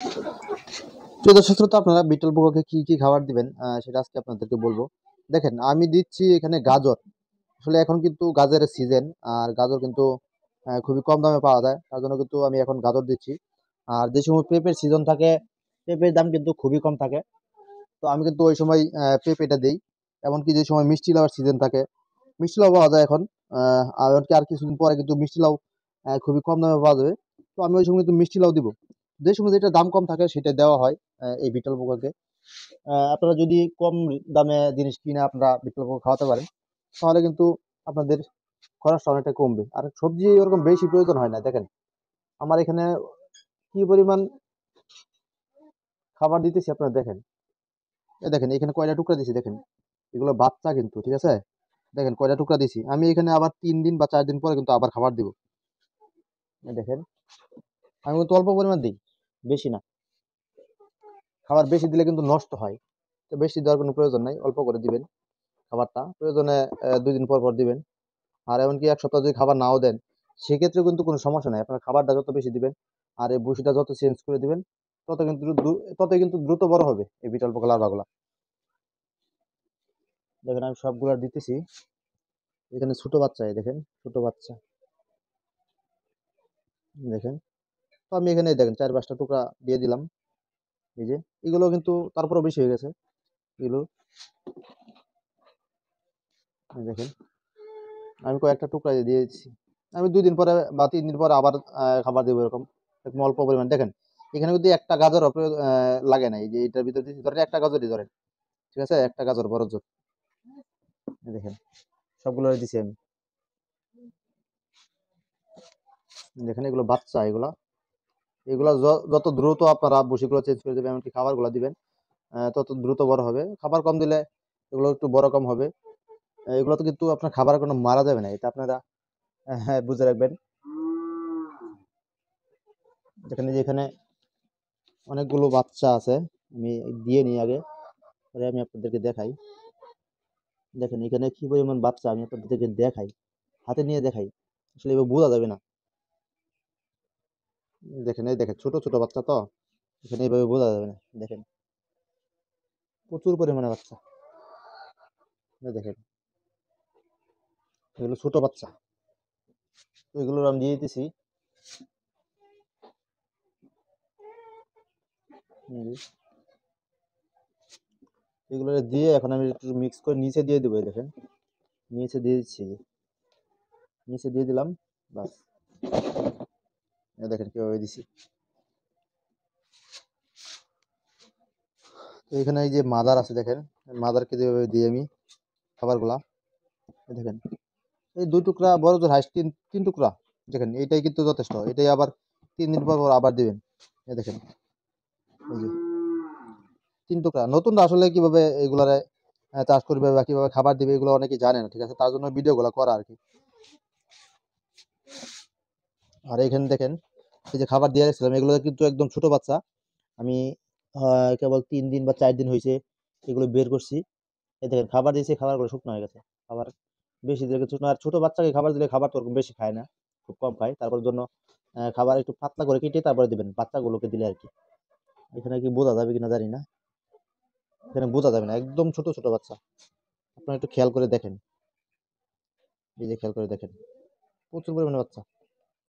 প্রিয় দর্শক শ্রোতা, আপনারা বিটল পোকাকে কি কি খাবার দিবেন সেটা আজকে আপনাদেরকে বলবো। দেখেন, আমি দিচ্ছি এখানে গাজর। আসলে এখন কিন্তু গাজরের সিজন, আর গাজর কিন্তু খুবই কম দামে পাওয়া যায়, তার জন্য কিন্তু আমি এখন গাজর দিচ্ছি। আর যে সময় পেঁপের সিজন থাকে, পেঁপের দাম কিন্তু খুবই কম থাকে, তো আমি কিন্তু ওই সময় পেঁপেটা দিই। এমনকি যে সময় মিষ্টি লাউয়ের সিজন থাকে, মিষ্টি লাউ পাওয়া যায় এখন। আর এমনকি আর কিছুদিন পরে কিন্তু মিষ্টি লাউ খুবই কম দামে পাওয়া যাবে, তো আমি ওই সময় কিন্তু মিষ্টি লাউ দিব। যে সময় যেটা দাম কম থাকে সেটা দেওয়া হয় এই বিটল পোকাকে। আপনারা যদি কম দামে জিনিস কিনে আপনারা বিটল পোকা খাওয়াতে পারেন, তাহলে কিন্তু আপনাদের খরচটা অনেকটা কমবে। আর সবজি ওরকম বেশি প্রয়োজন হয় না। দেখেন, আমার এখানে কি পরিমাণ খাবার দিতেছি আপনারা দেখেন। দেখেন এখানে কয়টা টুকরা দিছি, দেখেন এগুলো বাচ্চা কিন্তু, ঠিক আছে? দেখেন কয়টা টুকরা দিছি। আমি এখানে আবার 3 দিন বা 4 দিন পরে কিন্তু আবার খাবার দিব। দেখেন, আমি কিন্তু অল্প পরিমাণ দিই, বেশি না। খাবার বেশি দিলে কিন্তু নষ্ট হয়, তো বেশি দেওয়ার কোনো প্রয়োজন নাই, অল্প করে দিবেন খাবারটা। প্রয়োজনে 2 দিন পর পর দিবেন। আর এমনকি 1 সপ্তাহ যদি খাবার নাও দেন, সেক্ষেত্রে কিন্তু কোনো সমস্যা নাই। আপনার খাবারটা যত বেশি দিবেন আর এই ভুসিটা যত চেঞ্জ করে দিবেন, তত কিন্তু দ্রুত বড় হবে এই বিটল পোকা লার্ভাগুলা। দেখেন আমি সবগুলা দিতেছি। এখানে ছোট বাচ্চা, এই দেখেন ছোট বাচ্চা, দেখেন। তো আমি এখানে দেখেন 4-5টা টুকরা দিয়ে দিলাম। এই যে এগুলো কিন্তু তারপরেও বেশি হয়ে গেছে এগুলো। এই দেখেন আমি কয়েকটা টুকরা দিয়ে দিচ্ছি। আমি 2 দিন পরে বা 3 দিন পরে আবার খাবার দেবো এরকম, একদম অল্প পরিমাণ। দেখেন এখানে যদি একটা গাজর লাগে না, এই যে এটার ভিতরে দিচ্ছি, ধরেন একটা গাজরই ধরেন, ঠিক আছে? একটা গাজর বড় জোর। এই দেখেন সবগুলো দিছি আমি। দেখেন এগুলো বাচ্চা, এগুলা এগুলা যত দ্রুত আপনারা ভুসিগুলো চেঞ্জ করে দেবেন, এমনকি খাবারগুলো দিবেন, তত দ্রুত বড় হবে। খাবার কম দিলে এগুলো একটু বড় কম হবে। এগুলো তো কিন্তু আপনার খাবার কোনো মারা যাবে না, এটা আপনারা হ্যাঁ বুঝে রাখবেন। যেখানে যেখানে অনেকগুলো বাচ্চা আছে, আমি দিয়ে নিই আগে, পরে আমি আপনাদেরকে দেখাই। দেখেন এখানে কি পরিমাণ বাচ্চা, আমি আপনাদেরকে দেখাই, হাতে নিয়ে দেখাই। আসলে এবার বোঝা যাবে না। দেখেন এই দেখেন ছোট ছোট বাচ্চা তো, এখানে এইভাবে বোঝা যাবে না। দেখেন প্রচুর পরিমাণে বাচ্চা। এই দেখেন এগুলো ছোট বাচ্চা, তো এগুলো আমি দিয়ে দিতেছি। এই যে, এগুলো দিয়ে এখন আমি একটু মিক্স করে নিচে দিয়ে দেবো। এই দেখেন নিচে দিয়ে দিচ্ছি, এই যে, নিচে দিয়ে দিলাম। বাস, এই দেখেন কিভাবে দিছি। তো এখানে এই যে মাদার আছে, দেখেন মাদারকে যেভাবে দিই আমি খাবারগুলা। এই দেখেন এই 2 টুকরা বড় জোর হাইস্ট তিন তিন টুকরা। দেখেন এইটাই কিন্তু যথেষ্ট, এটাই আবার 3 দিন পর পর আবার দিবেন। এই দেখেন এই যে 3 টুকরা। নতুনরা আসলে কিভাবে এগুলারে চাষ করবে বা কিভাবে খাবার দিবে এগুলো অনেকেই জানে না, ঠিক আছে? তার জন্য ভিডিও গুলো করা আর কি। আর এখানে দেখেন এই যে খাবার দিয়ে রাখছিলাম, এগুলো কিন্তু একদম ছোট বাচ্চা। আমি কেবল 3 দিন বা 4 দিন হয়েছে এগুলো বের করছি। এই দেখেন খাবার দিয়েছি, খাবারগুলো শুকনো হয়ে গেছে। খাবার বেশি দিলে শুকনো। আর ছোট বাচ্চাকে খাবার দিলে খাবার তো ওরকম বেশি খায় না, খুব কম খায়। তারপর জন্য খাবার একটু পাতলা করে কেটে তারপরে দিবেন বাচ্চাগুলোকে দিলে আর কি। এখানে কি বোঝা যাবে কিনা জানি না, এখানে বোঝা যাবে না, একদম ছোট ছোট বাচ্চা। আপনারা একটু খেয়াল করে দেখেন, এই যে খেয়াল করে দেখেন প্রচুর পরিমাণে বাচ্চা।